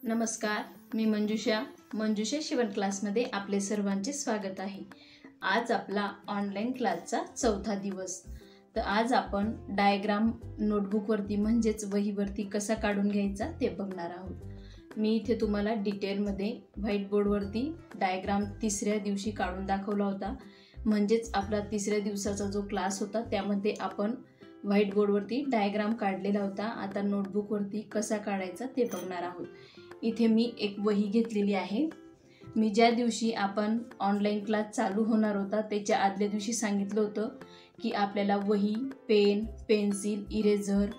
नमस्कार, मी मंजुषा शिवण क्लासमध्ये आपले सर्वांचे स्वागत आहे। आज आपला ऑनलाईन क्लासचा चौथा दिवस। तर आज आपण डायग्राम नोटबुकवरती म्हणजेच वहीवरती कसा काढून घ्यायचा ते बघणार आहोत। मी इथे तुम्हाला डिटेलमध्ये व्हाईट बोर्डवरती डायग्राम तिसऱ्या दिवशी काढून दाखवला होता। म्हणजेच आपला तिसऱ्या दिवसाचा जो क्लास होता त्यामध्ये आपण व्हाईट बोर्डवरती डायग्राम काढलेला होता। आता नोटबुकवरती कसा काढायचा ते बघणार आहोत। इथे मी एक वही घेतलेली आहे। मी ज्या दिवशी आपण ऑनलाईन क्लास चालू होणार होता त्याच्या आदल्या दिवशी सांगितलं होतं की आपल्याला वही, पेन, पेन्सिल, इरेझर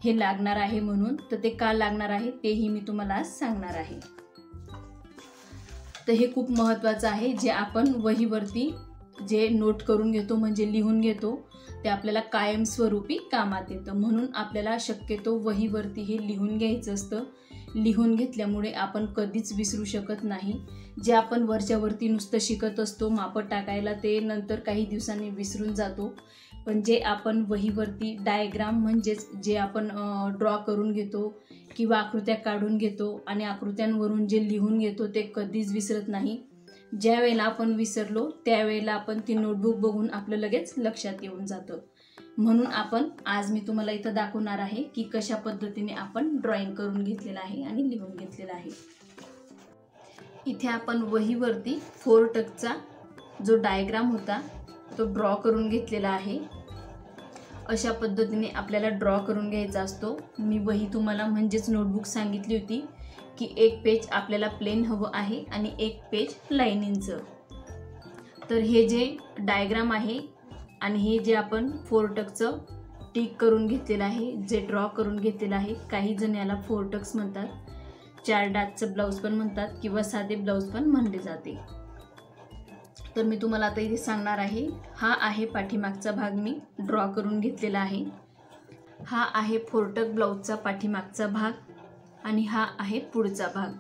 हे लागणार आहे म्हणून। तर ते का लागणार आहे तेही मी तुम्हाला आज सांगणार आहे। तर हे खूप महत्त्वाचं आहे, जे आपण वहीवरती जे नोट करून घेतो म्हणजे लिहून घेतो ते आपल्याला कायमस्वरूपी कामात येतं। म्हणून आपल्याला शक्यतो वहीवरती हे लिहून घ्यायचं असतं। लिहून घेतल्यामुळे आपण कधीच विसरू शकत नाही। जे आपण वरच्यावरती नुसतं शिकत असतो मापं टाकायला ते नंतर काही दिवसांनी विसरून जातो। पण जे आपण वहीवरती डायग्राम म्हणजेच जे आपण ड्रॉ करून घेतो किंवा आकृत्या काढून घेतो आणि आकृत्यांवरून जे लिहून घेतो ते कधीच विसरत नाही। ज्या वेळेला आपण विसरलो त्यावेळेला आपण ती नोटबुक बघून आपलं लगेच लक्षात येऊन जातं। म्हणून आज मी तुम्हाला इथं दाखवणार आहे की कशा पद्धतीने आपण ड्रॉइंग करून घेतलेलं आहे आणि लिहून घेतलेलं आहे। इथे आपण वहीवरती 4 टकचा जो डायग्राम होता तो ड्रॉ करून घेतलेला आहे। अशा पद्धतीने आपल्याला ड्रॉ करून घ्यायचा असतो। मी वही तुम्हाला म्हणजेच नोटबुक सांगितली होती की एक पेज आपल्याला प्लेन हवं आहे आणि एक पेज लाईनिंगचं। तर हे जे डायग्राम आहे आणि हे जे आपण 4 टकचं टिक करून घेतलेलं आहे, जे ड्रॉ करून घेतलेलं आहे, काही जण याला 4 टक्स म्हणतात, 4 डाचचं ब्लाऊज पण म्हणतात किंवा साधे ब्लाऊज पण म्हणले जाते। तर मी तुम्हाला आता इथे सांगणार आहे। हा आहे पाठीमागचा भाग मी ड्रॉ करून घेतलेला आहे। हा आहे 4 टक ब्लाऊजचा पाठीमागचा भाग आणि हा आहे पुढचा भाग।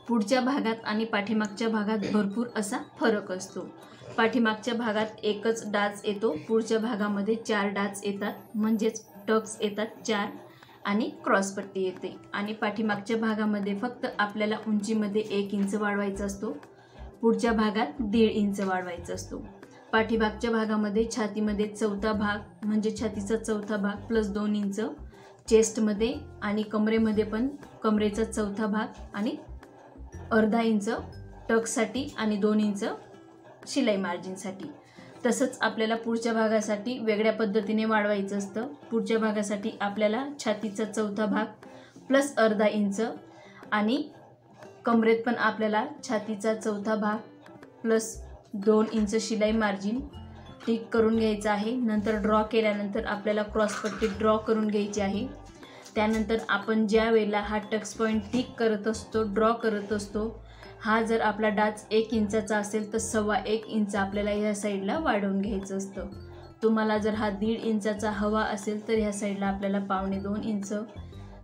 पुढच्या भागात आणि पाठीमागच्या भागात भरपूर असा फरक असतो। पाठीमागच्या भागात एकच डाच येतो, पुढच्या भागामध्ये 4 डाच येतात म्हणजेच टक्स येतात 4 आणि क्रॉसपट्टी येते। आणि पाठीमागच्या भागामध्ये फक्त आपल्याला उंचीमध्ये 1 इंच वाढवायचा असतो, पुढच्या भागात 1.5 इंच वाढवायचा असतो। पाठीमागच्या भागामध्ये छातीमध्ये चौथा भाग म्हणजे छातीचा चौथा भाग प्लस 2 इंच, चेस्टमध्ये आणि कमरेमध्ये पण कमरेचा चौथा भाग आणि अर्धा इंच टक्ससाठी आणि 2 इंच शिलाई मार्जिनसाठी। तसंच आपल्याला पुढच्या भागासाठी वेगळ्या पद्धतीने वाढवायचं असतं। पुढच्या भागासाठी आपल्याला छातीचा चौथा भाग प्लस अर्धा इंच आणि कमरेत पण आपल्याला छातीचा चौथा भाग प्लस 2 इंच शिलाई मार्जिन टिक करून घ्यायचं आहे। नंतर ड्रॉ केल्यानंतर आपल्याला क्रॉसपट्टी ड्रॉ करून घ्यायची आहे। त्यानंतर आपण ज्या वेळेला हा टक्स पॉईंट टिक करत असतो, ड्रॉ करत असतो, हा जर आपला डाच 1 इंचाचा असेल तर 1.25 इंच आपल्याला ह्या साईडला वाढवून घ्यायचं असतं। तुम्हाला जर हा 1.5 इंचाचा हवा असेल तर ह्या साईडला आपल्याला 1.25 इंच,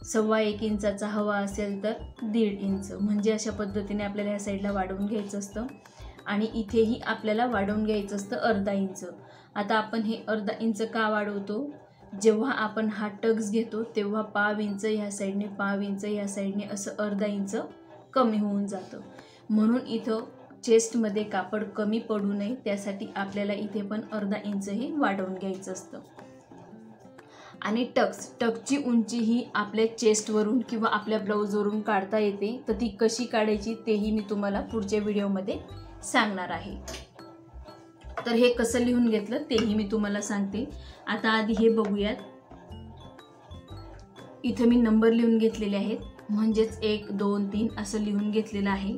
1.25 इंचाचा हवा असेल तर 1.5 इंच, म्हणजे अशा पद्धतीने आपल्याला ह्या साईडला वाढवून घ्यायचं असतं। आणि इथेही आपल्याला वाढवून घ्यायचं असतं अर्धा इंच। आता आपण हे अर्धा इंच का वाढवतो? जेव्हा आपण हा टक्स घेतो तेव्हा 1.5 इंच ह्या साईडने, 1.5 इंच ह्या साईडने असं अर्धा इंच कमी होऊन जातं। म्हणून इथं चेस्टमध्ये कापड कमी पडू नये त्यासाठी आपल्याला इथे पण अर्धा इंच हे वाढवून घ्यायचं असतं। आणि टक्सची उंची ही आपल्या चेस्टवरून किंवा आपल्या ब्लाऊजवरून काढता येते। तर ती कशी काढायची तेही मी तुम्हाला पुढच्या व्हिडिओमध्ये सांगणार आहे। तर हे कसं लिहून घेतलं तेही मी तुम्हाला सांगते। आता आधी हे बघूयात। इथे मी नंबर लिहून घेतलेले आहेत, म्हणजेच 1 2 3 असं लिहून घेतलेलं आहे।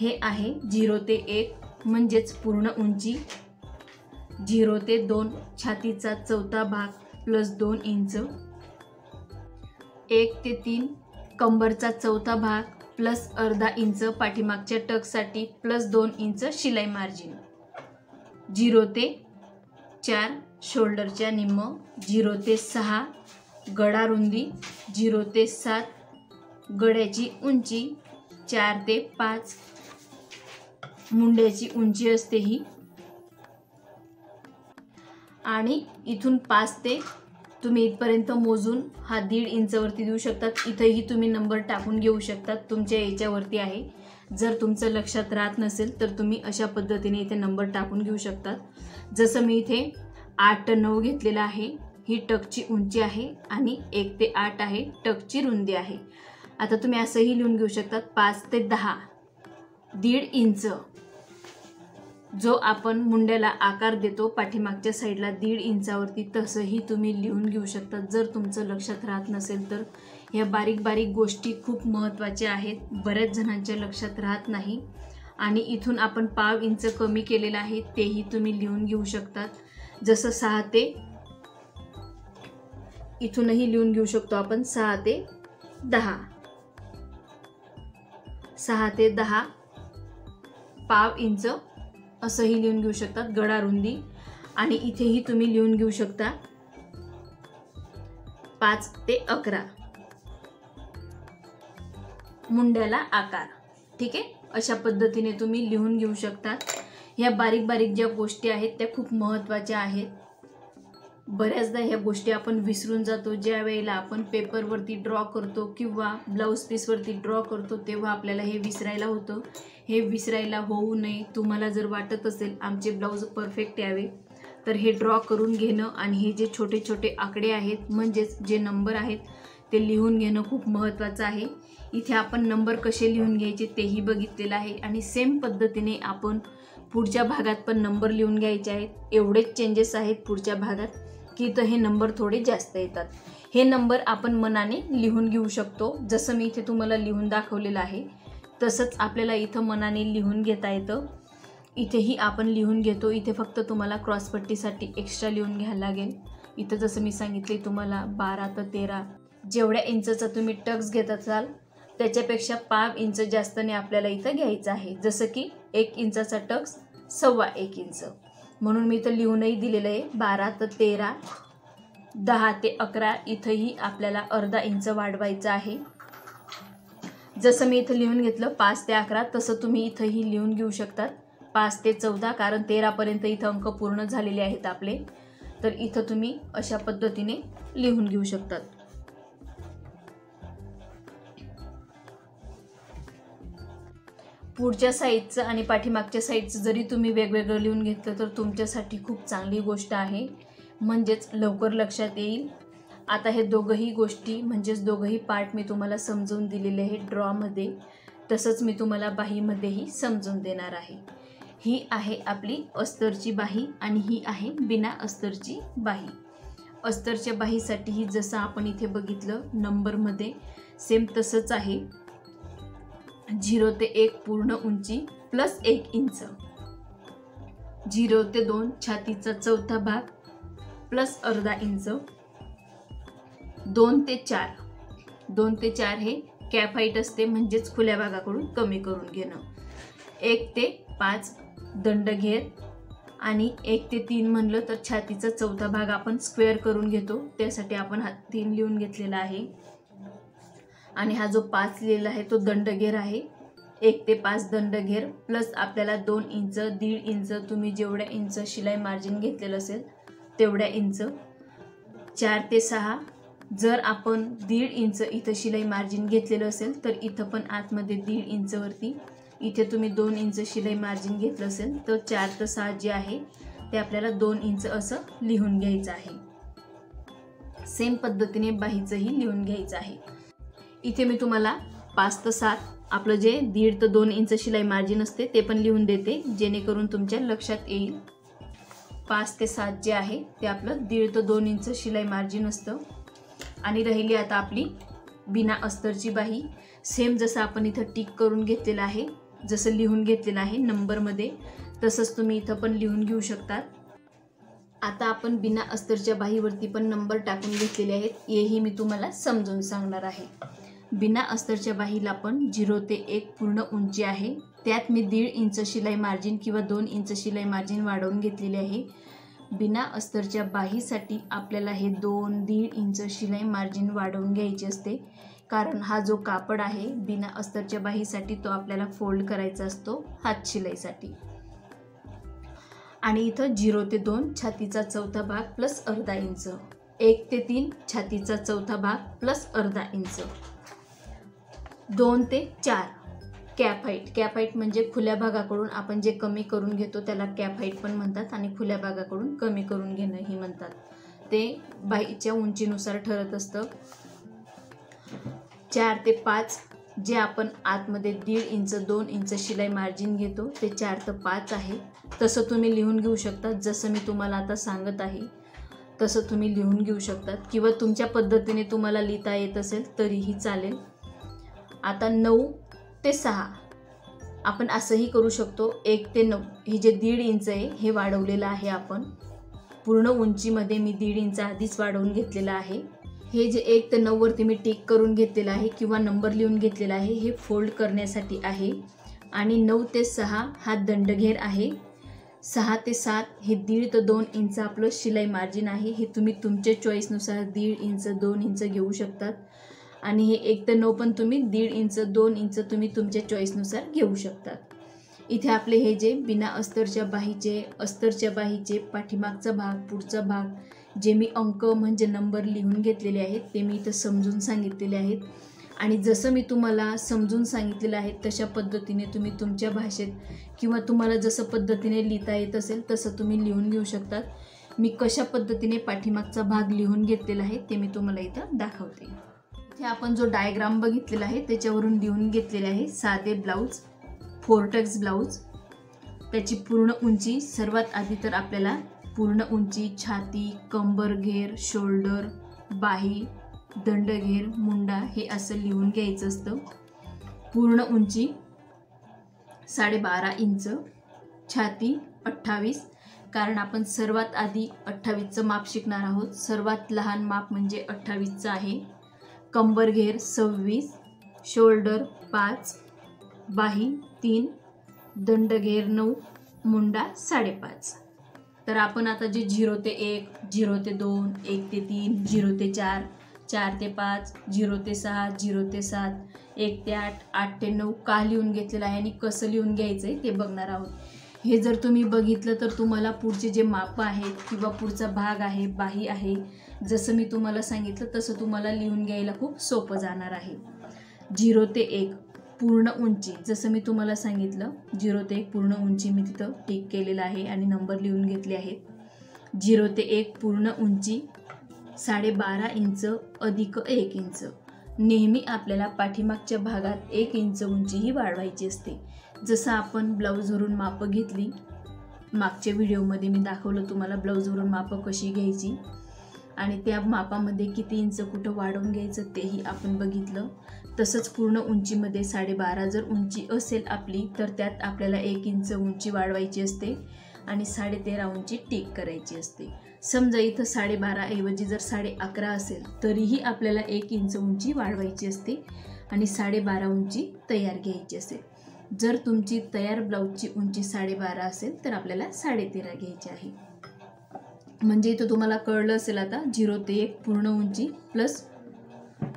हे आहे 0 ते 1 म्हणजेच पूर्ण उंची, 0 ते 2 छातीचा चौथा भाग प्लस 2 इंच, 1 ते 3 कंबरचा चौथा भाग प्लस अर्धा इंच पाठीमागच्या टक्ससाठी प्लस 2 इंच शिलाई मार्जिन, 0 ते 4 शोल्डरच्या निम्म, 0 ते 6 गळा रुंदी, 0 ते 7 गळ्याची उंची, 4 ते 5 मुंड्याची उंची असते ही, आणि इथून 5 ते तुम्ही इथपर्यंत मोजून हा 1.5 इंचवरती देऊ शकतात। इथंही तुम्ही नंबर टाकून घेऊ शकतात, तुमच्या याच्यावरती आहे। जर तुमचं लक्षात राहत नसेल तर तुम्ही अशा पद्धतीने इथे नंबर टाकून घेऊ शकतात। जसं मी इथे 8 ते 9 घेतलेला आहे, ही टकची उंची आहे आणि 1 ते 8 आहे टकची रुंदी आहे। आता तुम्ही असंही लिहून घेऊ शकतात 5 ते 10, 1.5 इंच जो आपण मुंड्याला आकार देतो पाठीमागच्या साईडला 1.5 इंचावरती, तसंही तुम्ही लिहून घेऊ शकता जर तुमचं लक्षात राहत नसेल तर। या बारीक बारीक गोष्टी खूप महत्त्वाच्या आहेत, बऱ्याच जणांच्या लक्षात राहत नाही। आणि इथून आपण पाव इंच कमी केलेलं आहे तेही तुम्ही लिहून घेऊ शकतात। जसं 6 ते, इथूनही लिहून घेऊ शकतो आपण 6 ते 10, 6 ते 10 पाव इंच असंही लिहून घेऊ शकतात गळा रुंदी। आणि इथेही तुम्ही लिहून घेऊ शकता 5 ते 11 मुंड्याला आकार। ठीक आहे, अशा पद्धतीने तुम्ही लिहून घेऊ शकता। ह्या बारीक बारीक ज्या गोष्टी आहेत त्या खूप महत्त्वाच्या आहेत। बऱ्याचदा ह्या गोष्टी आपण विसरून जातो, ज्या वेळेला आपण पेपरवरती ड्रॉ करतो किंवा ब्लाऊज पीसवरती ड्रॉ करतो तेव्हा आपल्याला हे विसरायला होतं। हे विसरायला होऊ नये, तुम्हाला जर वाटत असेल आमचे ब्लाऊज परफेक्ट यावे तर हे ड्रॉ करून घेणं आणि हे जे छोटे छोटे आकडे आहेत म्हणजेच जे नंबर आहेत ते लिहून घेणं खूप महत्त्वाचं आहे। इथे आपण नंबर कसे लिहून घ्यायचे तेही बघितलेलं आहे आणि सेम पद्धतीने आपण पुढच्या भागात पण नंबर लिहून घ्यायचे आहेत। एवढेच चेंजेस आहेत पुढच्या भागात की इथं हे नंबर थोडे जास्त येतात। हे नंबर आपण मनाने लिहून घेऊ शकतो, जसं मी इथे तुम्हाला लिहून दाखवलेलं आहे तसंच आपल्याला इथं मनाने लिहून घेता येतं। इथेही आपण लिहून घेतो, इथे फक्त तुम्हाला क्रॉसपट्टीसाठी एक्स्ट्रा लिहून घ्यायला लागेल। इथं जसं मी सांगितले तुम्हाला 12 ते 13 जेवढ्या इंचचा तुम्ही टक्स घेत असाल त्याच्यापेक्षा पाव इंच जास्तने आपल्याला इथं घ्यायचं आहे। जसं की 1 इंचाचा टक्स 1.25 इंच, म्हणून मी इथं लिहूनही दिलेलं आहे 12 ते 13, 10 ते 11 इथंही आपल्याला अर्धा इंच वाढवायचं आहे। जसं मी इथं लिहून घेतलं 5 ते 11 तसं तुम्ही इथंही लिहून घेऊ शकतात 5 ते 14, कारण 13 पर्यंत इथं अंक पूर्ण झालेले आहेत आपले। तर इथं तुम्ही अशा पद्धतीने लिहून घेऊ शकतात। पुढच्या साईडचं आणि पाठीमागच्या साईडचं जरी तुम्ही वेगवेगळं लिहून घेतलं तर तुमच्यासाठी खूप चांगली गोष्ट आहे, म्हणजेच लवकर लक्षात येईल। आता हे दोघंही गोष्टी म्हणजेच दोघंही पार्ट मी तुम्हाला समजून दिलेले आहे ड्रॉमध्ये, तसंच मी तुम्हाला बाहीमध्येही समजून देणार आहे। ही आहे आपली अस्तरची बाही आणि ही आहे बिना अस्तरची बाही। अस्तरच्या बाहीसाठीही जसं आपण इथे बघितलं नंबरमध्ये सेम तसंच आहे, 0 ते 1 पूर्ण उंची प्लस 1 इंच, 0 ते 2 छातीचा चौथा भाग प्लस अर्धा इंच, 2 ते 4 हे कॅप हाईट असते म्हणजेच खुल्या भागाकडून कमी करून घेणं, 1 ते 5 दंडघेर आणि 1 ते 3 म्हणलं तर छातीचा चौथा भाग आपण स्क्वेअर करून घेतो, त्यासाठी आपण हा 3 लिहून घेतलेला आहे। आणि हा जो 5 लिहिलेला आहे तो दंडघेर आहे, 1 ते 5 दंडघेर प्लस आपल्याला 2 इंच 1.5 इंच तुम्ही जेवढ्या इंच शिलाई मार्जिन घेतलेलं असेल तेवढ्या इंच, 4 ते 6 जर आपण 1.5 इंच इथं शिलाई मार्जिन घेतलेलं असेल तर इथं पण आतमध्ये 1.5 इंचवरती इथे तुम्ही 2 इंच शिलाई मार्जिन घेतलं असेल तर 4 ते 6 जे आहे ते आपल्याला 2 इंच असं लिहून घ्यायचं आहे। सेम पद्धतीने बाहीचंही लिहून घ्यायचं आहे। इथे मी तुम्हाला 5 ते 7 आपलं जे 1.5 ते 2 इंच शिलाई मार्जिन असते ते पण लिहून देते जेणेकरून तुमच्या लक्षात येईल। 5 ते 7 जे आहे ते आपलं 1.5 ते 2 इंच शिलाई मार्जिन असतं। आणि राहिली आता आपली बिना अस्तरची बाही, सेम जसं आपण इथं टिक करून घेतलेलं आहे, जसं लिहून घेतलेलं आहे नंबरमध्ये तसंच तुम्ही इथं पण लिहून घेऊ शकतात। आता आपण बिना अस्तरच्या बाहीवरती पण नंबर टाकून घेतलेले आहेत, हेही मी तुम्हाला समजून सांगणार आहे। बिना अस्तरच्या बाहीला पण 0 ते 1 पूर्ण उंची आहे, त्यात मी 1.5 इंच शिलाई मार्जिन किंवा 2 इंच शिलाई मार्जिन वाढवून घेतलेले आहे। बिना अस्तरच्या बाहीसाठी आपल्याला हे 2-1.5 इंच शिलाई मार्जिन वाढवून घ्यायचे असते, कारण हा जो कापड आहे बिना अस्तरच्या बाहीसाठी तो आपल्याला फोल्ड करायचा असतो हात शिलाईसाठी। आणि इथं 0 ते 2 छातीचा चौथा भाग प्लस अर्धा इंच, 1 ते 3 छातीचा चौथा भाग प्लस अर्धा इंच. 2 ते 4 कॅप हाईट. कॅप हाईट म्हणजे खुल्या भागाकडून आपण जे कमी करून घेतो त्याला कॅप हाईट पण म्हणतात आणि खुल्या भागाकडून कमी करून घेणं ही म्हणतात. ते बाहीच्या उंचीनुसार ठरत असतं. 4 ते 5 जे आपण आतमध्ये 1.5 इंच 2 इंच शिलाई मार्जिन घेतो ते 4 ते 5 आहे. तसं तुम्ही लिहून घेऊ शकता. जसं मी तुम्हाला आता सांगत आहे तसं तुम्ही लिहून घेऊ शकतात किंवा तुमच्या पद्धतीने तुम्हाला लिहिता येत असेल तरीही चालेल. आता 9 ते 6 आपण असंही करू शकतो. 1 ते 9 हे जे 1.5 इंच आहे हे वाढवलेलं आहे आपण. पूर्ण उंचीमध्ये मी 1.5 इंच आधीच वाढवून घेतलेलं आहे. हे जे 1 ते 9 वरती मी टिक करून घेतलेलं आहे किंवा नंबर लिहून घेतलेला आहे हे फोल्ड करण्यासाठी आहे. आणि 9 ते 6 हा दंडघेर आहे. 6 ते 7 हे 1.5 ते 2 इंच आपलं शिलाई मार्जिन आहे. हे तुम्ही तुमच्या चॉईसनुसार 1.5 इंच 2 इंच घेऊ शकतात. आणि हे 1 ते 9 पण तुम्ही 1.5 इंच 2 इंच तुम्ही तुमच्या चॉईसनुसार घेऊ शकतात. इथे आपले हे जे बिना अस्तरच्या बाहीचे पाठीमागचा भाग पुढचा भाग जे मी अंक म्हणजे नंबर लिहून घेतलेले आहेत ते मी इथं समजून सांगितलेले आहेत. आणि जसं मी तुम्हाला समजून सांगितलेलं आहे तशा पद्धतीने तुम्ही तुमच्या भाषेत किंवा तुम्हाला जसं पद्धतीने लिहिता येत असेल तसं तुम्ही लिहून घेऊ शकतात. मी कशा पद्धतीने पाठीमागचा भाग लिहून घेतलेला आहे ते मी तुम्हाला इथं दाखवते. इथे आपण जो डायग्राम बघितलेला आहे त्याच्यावरून लिहून घेतलेले आहे साधे ब्लाऊज, फोर्टेक्स ब्लाऊज. त्याची पूर्ण उंची सर्वात आधी तर आपल्याला पूर्ण उंची, छाती, कंबर घेर, शोल्डर, बाही, दंडघेर, मुंडा हे असं लिहून घ्यायचं असतं. पूर्ण उंची 12.5 इंच, छाती 28 कारण आपण सर्वात आधी 28चं माप शिकणार आहोत. सर्वात लहान माप म्हणजे 28चं आहे. कंबर घेर 26, शोल्डर 5, बाही 3, दंडघेर 9, मुंडा 5.5. तर आपण आता जे 0 ते 1, 0 ते 2, 1 ते 3, 0 ते 4, 4 ते 5, 0 ते 6, 0 ते 7, 1 ते 8, 8 ते 9 का लिहून घेतलेलं आहे आणि कसं लिहून घ्यायचं आहे ते बघणार आहोत. हे जर तुम्ही बघितलं तर तुम्हाला पुढचे जे मापं आहेत किंवा पुढचा भाग आहे, बाही आहे, जसं मी तुम्हाला सांगितलं तसं तुम्हाला लिहून घ्यायला खूप सोपं जाणार आहे. 0 ते 1 पूर्ण उंची जसं मी तुम्हाला सांगितलं 0 ते 1 पूर्ण उंची मी तिथं टिक केलेलं आहे आणि नंबर लिहून घेतले आहेत. 0 ते 1 पूर्ण उंची 12.5 इंच अधिक 1 इंच. नेहमी आपल्याला पाठीमागच्या भागात 1 इंच उंची ही वाढवायची असते. जसं आपण ब्लाऊजवरून मापं घेतली, मागच्या व्हिडिओमध्ये मी दाखवलं तुम्हाला ब्लाऊजवरून मापं कशी घ्यायची आणि त्या मापामध्ये किती इंच कुठं वाढवून घ्यायचं तेही आपण बघितलं. तसंच पूर्ण उंचीमध्ये 12.5 जर उंची असेल आपली तर त्यात आपल्याला 1 इंच उंची वाढवायची असते आणि 13.5 उंची टिक करायची असते. समजा इथं 12.5 ऐवजी जर 11.5 असेल तरीही आपल्याला 1 इंच उंची वाढवायची असते आणि 12.5 उंची तयार घ्यायची असेल. जर तुमची तयार ब्लाऊजची उंची 12.5 असेल तर आपल्याला 13.5 घ्यायची आहे. म्हणजे इथं तुम्हाला कळलं असेल आता 0 ते 1 पूर्ण उंची प्लस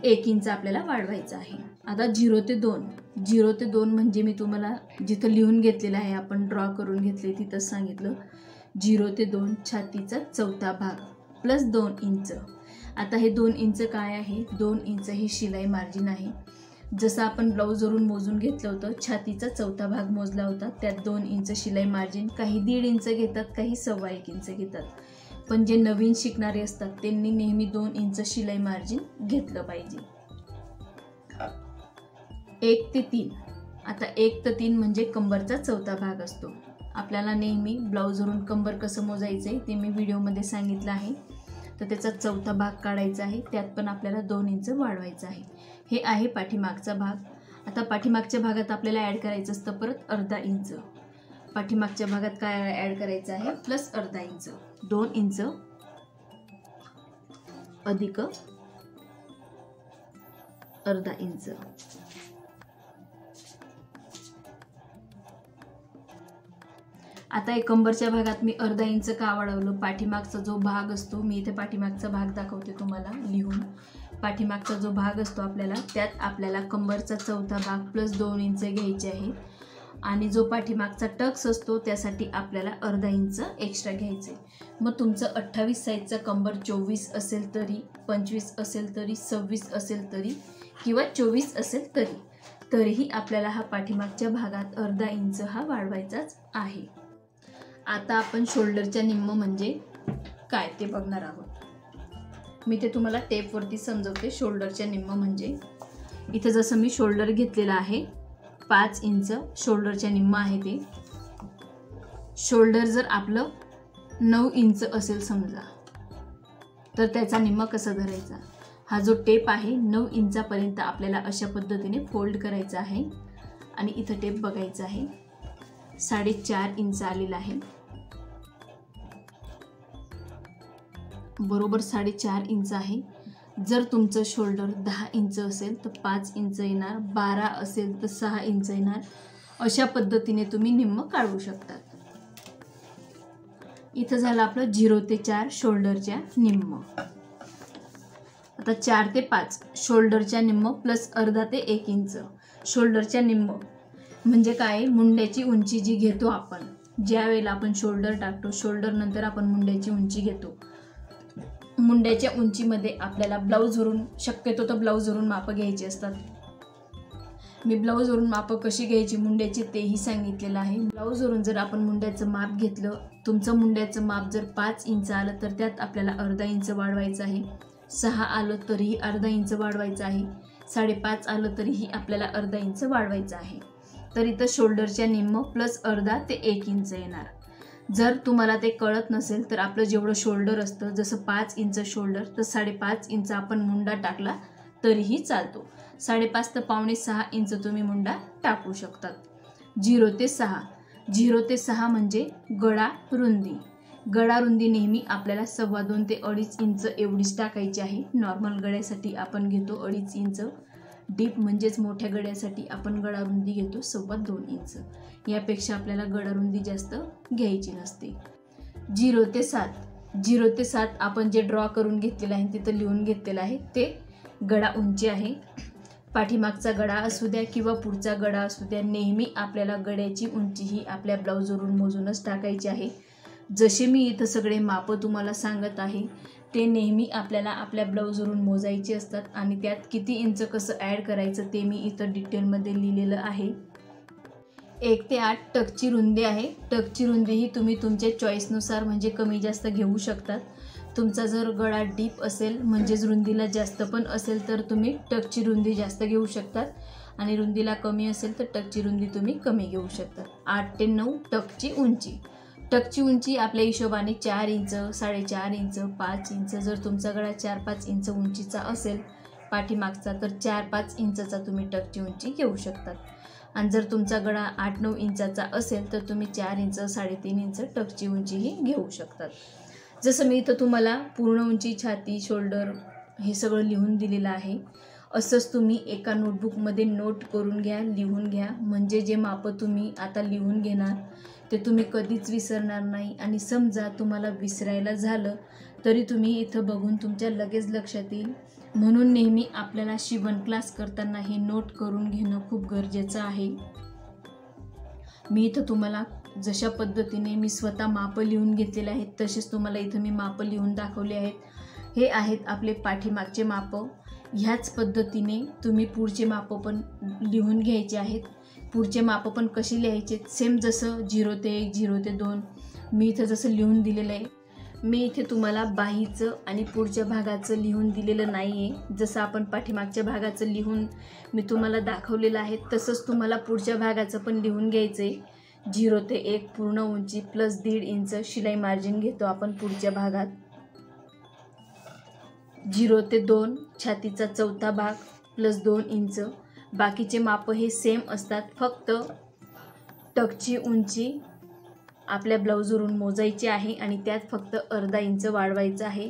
1 इंच आपल्याला वाढवायचं आहे. आता 0 ते 2 म्हणजे मी तुम्हाला जिथं लिहून घेतलेलं आहे आपण ड्रॉ करून घेतले तिथंच सांगितलं. 0 ते 2 छातीचा चौथा भाग प्लस 2 इंच. आता हे 2 इंच काय आहे? 2 इंच हे शिलाई मार्जिन आहे. जसं आपण ब्लाऊजवरून मोजून घेतलं होतं, छातीचा चौथा भाग मोजला होता, त्यात 2 इंच शिलाई मार्जिन. काही 1.5 इंच घेतात, काही 1.25 इंच घेतात. पण जे नवीन शिकणारे असतात त्यांनी नेहमी 2 इंच शिलाई मार्जिन घेतलं पाहिजे. 1 ते 3 आता 1 ते 3 म्हणजे कंबरचा चौथा भाग असतो. आपल्याला नेहमी ब्लाऊजवरून कंबर कसं मोजायचं आहे ते मी व्हिडिओमध्ये सांगितलं आहे. तर त्याचा चौथा भाग काढायचा आहे, त्यात पण आपल्याला 2 इंच वाढवायचं आहे. हे आहे पाठीमागचा भाग. आता पाठीमागच्या भागात आपल्याला ॲड करायचं असतं परत अर्धा इंच. पाठीमागच्या भागात काय ॲड करायचं आहे? प्लस अर्धा इंच. 2 इंच अधिक अर्धा इंच. आता एक कंबरच्या भागात मी अर्धा इंच का वाढवलं? पाठीमागचा जो भाग असतो, मी इथे पाठीमागचा भाग दाखवते तुम्हाला लिहून. पाठीमागचा जो भाग असतो आपल्याला त्यात आपल्याला कंबरचा चौथा भाग प्लस 2 इंच घ्यायचे आहे. आणि जो पाठीमागचा टक्स असतो त्यासाठी आपल्याला अर्धा इंच एक्स्ट्रा घ्यायचे. मग तुमचं 28 साईजचा कंबर 24 असेल तरी, 25 असेल तरी, 26 असेल तरी किंवा 24 असेल तरीही आपल्याला हा पाठीमागच्या भागात अर्धा इंच हा वाढवायचाच आहे. आता आपण शोल्डरच्या निम्म म्हणजे काय ते बघणार आहोत. मी ते तुम्हाला टेपवरती समजवते. शोल्डरच्या निम्म म्हणजे इथं जसं मी शोल्डर घेतलेला आहे 5 इंच शोल्डरच्या निम्म आहे ते. शोल्डर जर आपलं 9 इंच असेल समजा, तर त्याचा निम्म कसा धरायचा. हा जो टेप आहे 9 इंचापर्यंत आपल्याला अशा पद्धतीने फोल्ड करायचा आहे आणि इथं टेप बघायचा आहे 4.5 इंच आलेला आहे. बरोबर 4.5 इंच आहे. जर तुमचं शोल्डर 10 इंच असेल तर 5 इंच येणार, 12 असेल तर 6 इंच येणार. अशा पद्धतीने तुम्ही निम्म काढू शकता. इथं झालं आपलं 0 ते 4 शोल्डरच्या निम्म. आता 4 ते 5 शोल्डरच्या निम्म प्लस अर्धा ते 1 इंच. शोल्डरच्या निम्म म्हणजे काय, मुंड्याची उंची जी घेतो आपण, ज्या वेळेला आपण शोल्डर टाकतो, शोल्डर नंतर आपण मुंड्याची उंची घेतो. मुंड्याच्या उंचीमध्ये आपल्याला ब्लाऊजवरून, शक्यतो तर ब्लाऊजवरून माप घ्यायची असतात. मी ब्लाऊजवरून माप कशी घ्यायची मुंड्याची तेही सांगितलेलं आहे. ब्लाऊजवरून जर आपण मुंड्याचं माप घेतलं, तुमचं मुंड्याचं माप जर 5 इंच आलं तर त्यात आपल्याला अर्धा इंच वाढवायचं आहे. 6 आलं तरीही अर्धा इंच वाढवायचं आहे. 5.5 आलं तरीही आपल्याला अर्धा इंच वाढवायचं आहे. तर इथं शोल्डरच्या निम्म प्लस अर्धा ते 1 इंच येणार. जर तुम्हाला ते कळत नसेल तर आपलं जेवढं शोल्डर असतं, जसं 5 इंच शोल्डर तर 5.5 इंच आपण मुंडा टाकला तरीही चालतो. 5.5 तर 5.25 इंच तुम्ही मुंडा टाकू शकतात. 0 ते 6 0 ते 6 म्हणजे गळा रुंदी. गळा रुंदी नेहमी आपल्याला 2.25 ते 2.5 इंच एवढीच टाकायची आहे. नॉर्मल गळ्यासाठी आपण घेतो 2.5 इंच. डीप म्हणजेच मोठ्या गळ्यासाठी आपण गळा रुंदी घेतो 2.25 इंच. यापेक्षा आपल्याला गळा रुंदी जास्त घ्यायची नसते. 0 ते 7 0 ते 7 आपण जे ड्रॉ करून घेतलेलं आहे तिथं लिहून घेतलेलं आहे ते गळा उंची आहे. पाठीमागचा गळा असू द्या किंवा पुढचा गळा असू द्या, नेहमी आपल्याला गळ्याची उंची ही आपल्या ब्लाऊजवरून मोजूनच टाकायची आहे. जसे मी इथं सगळे माप तुम्हाला सांगत आहे ते नेहमी आपल्याला आपल्या ब्लाऊजवरून मोजायचे असतात आणि त्यात किती इंच कसं ॲड करायचं ते मी इथं डिटेलमध्ये लिहिलेलं आहे. 1 ते 8 टकची रुंदी आहे. टकची रुंदी ही तुम्ही तुमच्या चॉईसनुसार म्हणजे कमी जास्त घेऊ शकतात. तुमचा जर गळा डीप असेल म्हणजेच रुंदीला जास्त पण असेल तर तुम्ही टकची रुंदी जास्त घेऊ शकतात आणि रुंदीला कमी असेल तर टकची रुंदी तुम्ही कमी घेऊ शकतात. 8 ते 9 टकची उंची. टकची उंची आपल्या हिशोबाने 4 इंच, 4.5 इंच, 5 इंच. जर तुमचा गळा 4-5 इंच उंचीचा असेल पाठीमागचा तर 4-5 इंचचा तुम्ही टकची उंची घेऊ शकतात. आणि जर तुमचा गळा 8-9 इंचाचा असेल तर तुम्ही 4 इंच, 3.5 इंच टकची उंचीही घेऊ शकतात. जसं मी इथं तुम्हाला पूर्ण उंची, छाती, शोल्डर हे सगळं लिहून दिलेलं आहे. असंच तुम्ही एका नोटबुकमध्ये नोट करून घ्या, लिहून घ्या. म्हणजे जे मापं तुम्ही आता लिहून घेणार ते तुम्ही कधीच विसरणार नाही. आणि समजा तुम्हाला विसरायला झालं तरी तुम्ही इथं बघून तुमच्या लगेच लक्षात येईल. म्हणून नेहमी आपल्याला शिवण क्लास करताना हे नोट करून घेणं खूप गरजेचं आहे. मी इथं तुम्हाला जशा पद्धतीने मी स्वतः मापं लिहून घेतलेले आहेत तसेच तुम्हाला इथं मी मापं लिहून दाखवले आहेत. हे आहेत आपले पाठीमागचे मापं. ह्याच पद्धतीने तुम्ही पुढचे मापं पण लिहून घ्यायचे आहेत. पुढचे मापं पण कशी लिहायचे, सेम जसं 0 ते 1, 0 ते 2 मी इथं जसं लिहून दिलेलं आहे. मी इथे तुम्हाला बाहीचं आणि पुढच्या भागाचं लिहून दिलेलं नाही आहे. जसं आपण पाठीमागच्या भागाचं लिहून मी तुम्हाला दाखवलेलं आहे तसंच तुम्हाला पुढच्या भागाचं पण लिहून घ्यायचं आहे. 0 ते 1 पूर्ण उंची प्लस 1.5 इंच शिलाई मार्जिन घेतो आपण पुढच्या भागात. 0 ते 2 छातीचा चौथा भाग प्लस 2 इंच. बाकीचे माप हे सेम असतात, फक्त टकची उंची आपल्या ब्लाऊजवरून मोजायची आहे आणि त्यात फक्त अर्धा इंच वाढवायचं आहे.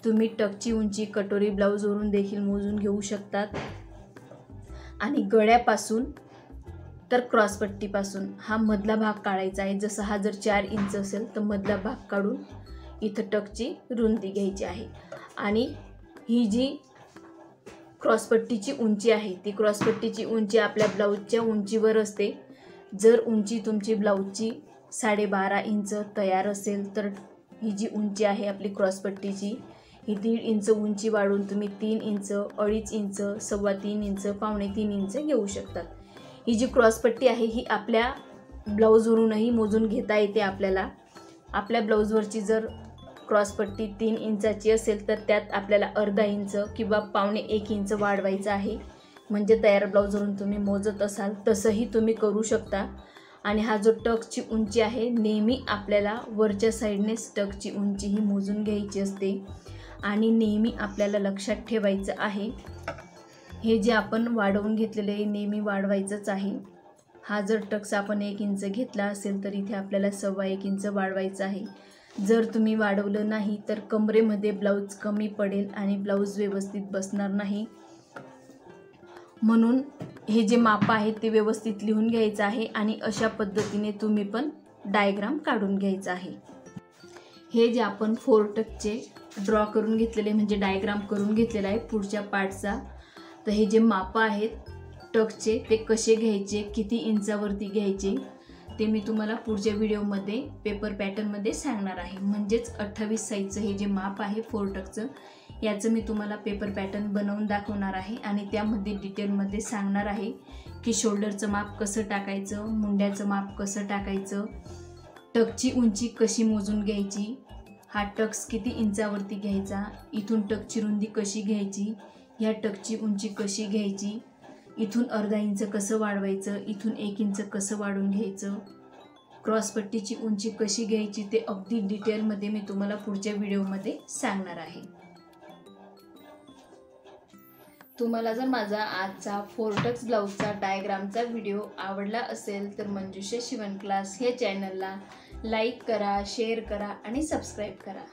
तुम्ही टकची उंची कटोरी ब्लाऊजवरून देखील मोजून घेऊ शकतात. आणि गळ्यापासून तर क्रॉसपट्टीपासून हा मधला भाग काढायचा आहे. जसं हा जर 4 इंच असेल तर मधला भाग काढून इथं टकची रुंदी घ्यायची आहे. आणि ही जी क्रॉसपट्टीची उंची आहे ती क्रॉसपट्टीची उंची आपल्या ब्लाऊजच्या उंचीवर असते. जर उंची तुमची ब्लाऊजची 12.5 इंच तयार असेल तर ही जी उंची आहे आपली क्रॉसपट्टीची ही 1.5 इंच उंची वाढवून तुम्ही 3 इंच, 2.5 इंच, 3.25 इंच, 3.25 इंच घेऊ शकतात. ही जी क्रॉसपट्टी आहे ही आपल्या ब्लाऊजवरूनही मोजून घेता येते. आपल्या ब्लाऊजवरची जर क्रॉसपट्टी 3 इंचाची असेल तर त्यात आपल्याला 1/2 इंच किंवा 1.25 इंच वाढवायचं आहे. म्हणजे तयार ब्लाऊजवरून तुम्ही मोजत असाल तसंही तुम्ही करू शकता. आणि हा जो टक्सची उंची आहे नेहमी आपल्याला वरच्या साईडनेच टक्सची उंची ही मोजून घ्यायची असते. आणि नेहमी आपल्याला लक्षात ठेवायचं आहे हे जे आपण वाढवून घेतलेले आहे नेहमी वाढवायचंच आहे. हा जर टक्स आपण 1 इंच घेतला असेल तर इथे आपल्याला 1.25 इंच वाढवायचं आहे. जर तुम्ही वाढवलं नाही तर कमरेमध्ये ब्लाऊज कमी पडेल आणि ब्लाऊज व्यवस्थित बसणार नाही. म्हणून हे जे माप आहेत ते व्यवस्थित लिहून घ्यायचं आहे आणि अशा पद्धतीने तुम्ही पण डायग्राम काढून घ्यायचा आहे. हे जे आपण 4 टक्सचे ड्रॉ करून घेतलेले म्हणजे डायग्राम करून घेतलेला आहे पुढच्या पार्टचा. तर हे जे माप आहेत टक्सचे ते कसे घ्यायचे, किती इंचावरती घ्यायचे ते मी तुम्हाला पुढच्या व्हिडिओमध्ये पेपर पॅटर्नमध्ये सांगणार आहे. म्हणजेच 28 साईजचं हे जे माप आहे 4 टक्सचं याचं मी तुम्हाला पेपर पॅटर्न बनवून दाखवणार आहे आणि त्यामध्ये डिटेलमध्ये सांगणार आहे की शोल्डरचं माप कसं टाकायचं, मुंड्याचं माप कसं टाकायचं, टक्सची उंची कशी मोजून घ्यायची, हा टक्स किती इंचावरती घ्यायचा, इथून टक्सची रुंदी कशी घ्यायची, ह्या टक्सची उंची कशी घ्यायची, इथून 1/2 इंच कसं वाढवायचं, इथून 1 इंच कसं वाढवून घ्यायचं, क्रॉसपट्टीची उंची कशी घ्यायची ते अगदी डिटेलमध्ये मी तुम्हाला पुढच्या व्हिडिओमध्ये सांगणार आहे. तुम्हाला जर माझा आजचा 4 टक्स ब्लाऊजचा डायग्रामचा व्हिडिओ आवडला असेल तर मंजुषा शिवण क्लास या चॅनलला लाईक करा, शेअर करा आणि सबस्क्राईब करा.